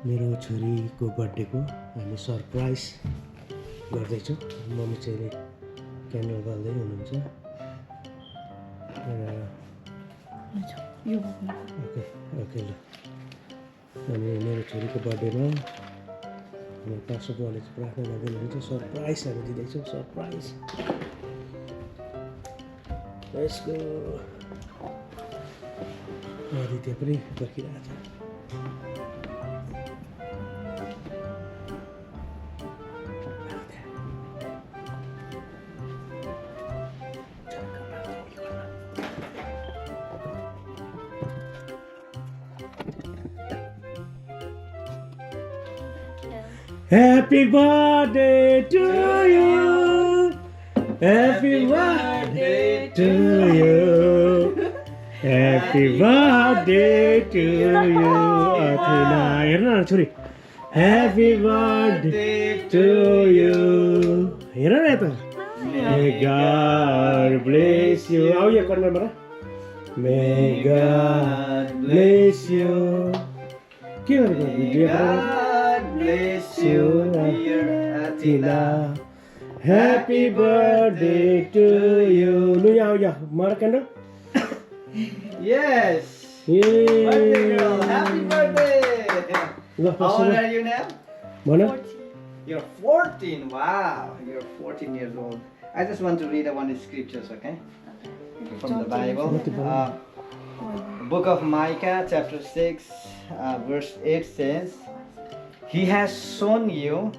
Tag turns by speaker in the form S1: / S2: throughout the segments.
S1: मेरो छोरीको बर्थडेको हामी सरप्राइज गर्दैछौँ। मम्मी चाहिँ क्यान्डल बाल्दै हुनुहुन्छ र ओके ल। अनि मेरो छोरीको बर्थडेमा हाम्रो पास्टर बुवाले चाहिँ प्रार्थना गर्दै हुनुहुन्छ। सरप्राइज हामी दिँदैछौँ, सरप्राइज। यसको आदित्य पनि पर्खिरहेको छ। Happy birthday to you. Happy birthday to you. Happy birthday to you. Athena, हेर्न छोरी. Happy birthday to you. हेर्न न यता. May God bless you. आऊ यहाँ कर्नरमा र. May God bless you. के गरेको video bless you, dear Athena. Happy birthday to you. Lu ya, mara candle.
S2: Yes. Birthday girl, happy birthday. How old are you now?
S1: Mana?
S2: You're 14. Wow, you're 14 years old. I just want to read one scriptures, okay? From the Bible. Book of Micah, chapter 6, verse 8 says, He has shown you,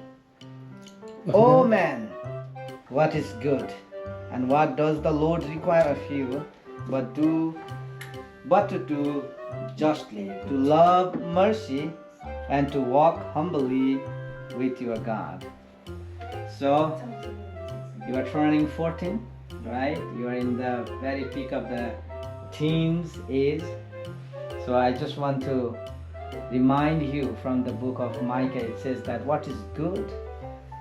S2: O man, what is good, and what does the Lord require of you, but to do justly, to love mercy, and to walk humbly with your God. So, you are turning 14, right? You are in the very peak of the teens age. So I just want to remind you from the book of Micah. It says that what is good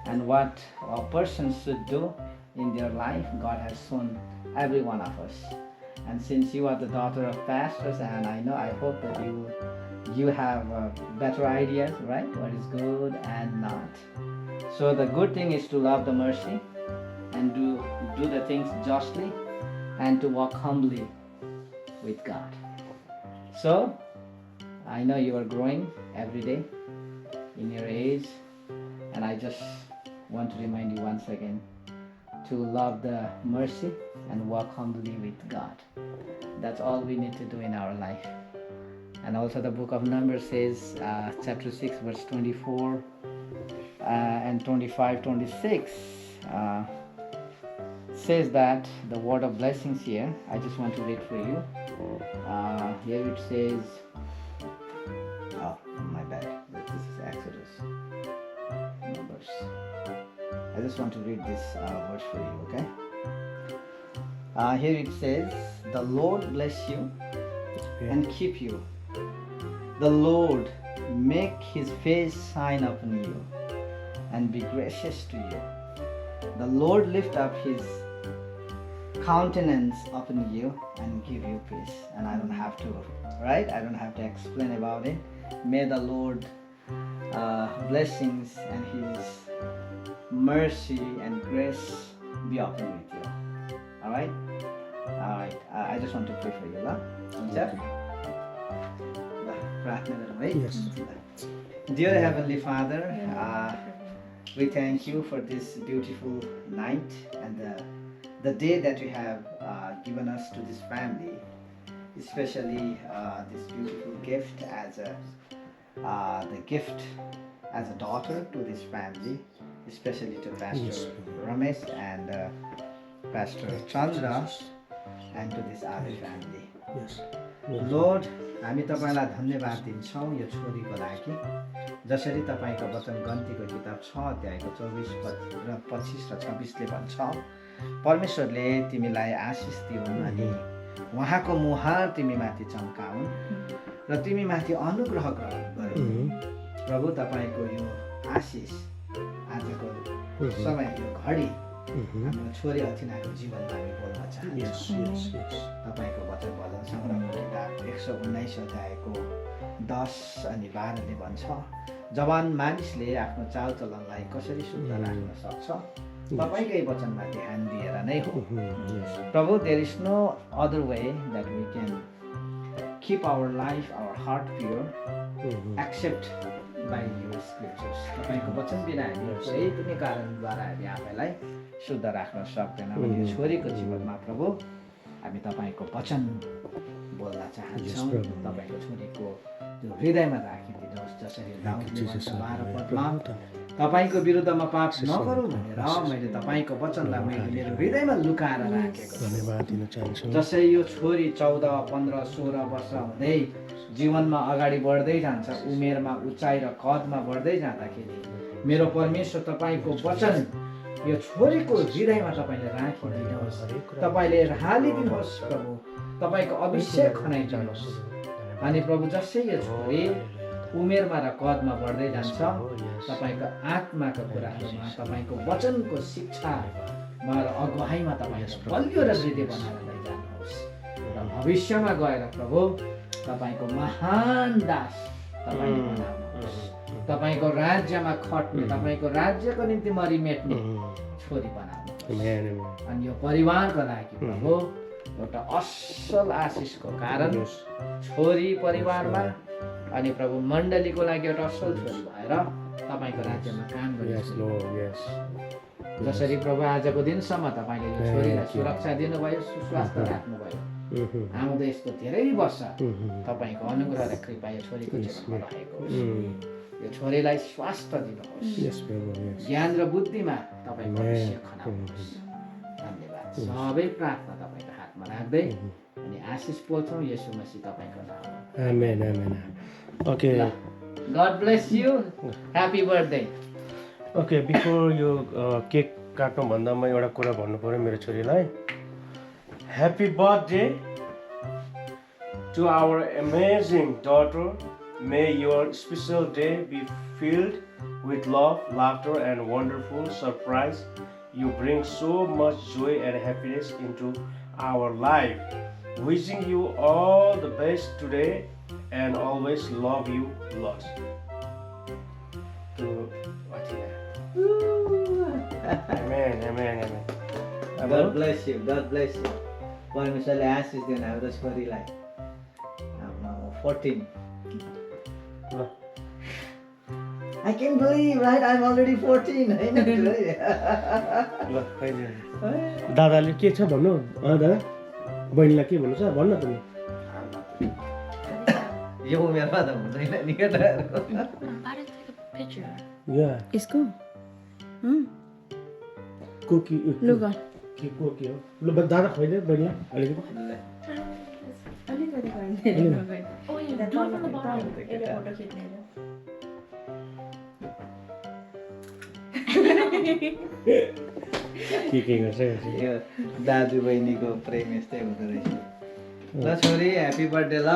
S2: and what a person should do in their life, God has shown every one of us. And since you are the daughter of pastors, and I hope that you have better ideas, right? What is good and not. So the good thing is to love the mercy and do the things justly and to walk humbly with God. So I know you are growing every day in your age, and I just want to remind you once again to love the mercy and walk humbly with God. That's all we need to do in our life. And also the book of Numbers says, chapter 6, verse 24 and 25, 26 says that the word of blessings here. I just want to read for you. Here it says, oh, my bad. This is Exodus. Numbers. I just want to read this verse for you, okay? Here it says, the Lord bless you and keep you. The Lord make his face shine upon you and be gracious to you. The Lord lift up his countenance upon you and give you peace. And I don't have to, right? I don't have to explain about it. May the Lord blessings and his mercy and grace be upon with you. All right? I just want to pray for you, lah.
S1: Yes.
S2: Dear Heavenly Father, we thank you for this beautiful night and the day that you have given us to this family, especially this beautiful gift as the gift as a daughter to this family, especially to Pastor Ramesh and Pastor Chandra and to this other family.
S1: Yes.
S2: Lord, हामी तपाईलाई धन्यवाद दिन्छौँ यो छोरीको लागि, जसरी तपाईको वचन गन्तीको किताब 6 अध्यायको 24 र 25 र 26 ले भन्छ, परमेश्वरले तिमीलाई आशिष दिउन् अनि उहाँको मुहार तिमीमाथि चम्काउन् र तिमीमाथि अनुग्रह गरून्। प्रभु तपाईको यो आशिष आजको समय यो घडी हाम्रो छोरी अथिनाको जीवनमा हामी बोल्न चाहन्छौँ। तपाईको वचन भजन सङ्ग्रहको किताब 119 अध्यायको 10 अनि 12ले भन्छ, जवान मानिसले आफ्नो चालचलनलाई कसरी शुद्ध राख्न सक्छ? तपाईँकै वचनमा ध्यान दिएर नै हो। प्रभु, there is no other way that we can keep our life, our heart pure, except by your scriptures. तपाईँको वचन बिना हामी कुनै पनि कारणद्वारा हामी आफैलाई शुद्ध राख्न सक्दैनौँ। अनि यो छोरीको जीवनमा प्रभु हामी तपाईँको वचन बोल्न चाहन्छौँ। तपाईँको छोरीको त्यो हृदयमा राखिदिनुहोस्, जसरी दाउदले भन्छ 12 पदमा, तपाईँको विरुद्धमा पाप नगरौँ भनेर मैले तपाईँको वचनलाई मैले मेरो हृदयमा लुकाएर राखेको छु।
S1: धन्यवाद दिन चाहन्छु।
S2: जसै यो छोरी 14, 15, 16 वर्ष हुँदै जीवनमा अगाडि बढ्दै जान्छ, उमेरमा उचाइ र कदमा बढ्दै जाँदाखेरि मेरो परमेश्वर तपाईँको वचन यो छोरीको हृदयमा तपाईँले राखिदिनुहोस्, तपाईँले हालिदिनुहोस् प्रभु, तपाईँको अभिषेक खनाइदिनुहोस्। अनि प्रभु, जसै यो छोरी उमेरमा र कदमा बढ्दै जान्छ, तपाईँको आत्माको कुराहरूमा, तपाईँको वचनको शिक्षामा र अगुवाईमा तपाईँले बलियो र वृद्धि बनाएर लैजानुहोस् र भविष्यमा गएर प्रभु तपाईँको महान दास तपाईँले बनाउनुहोस्, तपाईँको राज्यमा खट्ने, तपाईँको राज्यको निम्ति मरिमेट्ने छोरी बनाउनुहोस्। अनि यो परिवारको लागि प्रभु एउटा असल आशिषको कारण छोरी परिवारमा अनि प्रभु मण्डलीको लागि एउटा असल छोरी भएर तपाईँको राज्यमा काम गर्नुहोस्। जसरी प्रभु आजको दिनसम्म तपाईँले यो छोरीलाई सुरक्षा दिनुभयो, सुस्वास्थ्य राख्नुभयो, आउँदो यस्तो धेरै वर्ष तपाईँको अनुग्रह र कृपा यो छोरीको जीवनमा रहेको होस्। यो छोरीलाई स्वास्थ्य दिनुहोस्, ज्ञान र बुद्धिमा तपाईँको अभिषेक खनाउनुहोस्। धन्यवाद। सबै प्रार्थना तपाईँको हातमा राख्दै अनि आशिष पोल्छौँ यसु मसीह तपाईँको नाममा।
S1: आमेन आमेन। Okay,
S2: God bless you, happy birthday.
S1: Okay, before यो केक काट्नु भन्दा म एउटा कुरा भन्नु पर्यो मेरो छोरीलाई। Happy birthday to our amazing daughter. May your special day be filled with love, laughter and wonderful surprise. You bring so much joy and happiness into our life. Wishing you all the best today and always love you lots. Amen, amen, amen.
S2: God bless you, God bless you. परमेश्वरले आशिष दिनु हाम्रो छोरीलाई। 14. I can't believe, right? I'm already 14.
S1: दादाले के छ भन्नु? दादा बहिनीलाई के भन्नु छ भन्न त नि।
S2: यो उमेरमा त हुँदैन नि केटाहरुको।
S3: इसको
S1: कोकी
S3: लुगा
S1: के कोकी हो? ल दादा खुवाइदे बहिनीलाई अलिकति।
S3: अलिकति खुवाइदे।
S4: Oh, you do it from the bottom.
S3: यसले फोटो खिच्ने हो।
S1: के गर्छ
S2: यो दाजु बहिनीको प्रेम यस्तै हुँदो रहेछ। ल छोरी ह्यापी बर्थडे ल।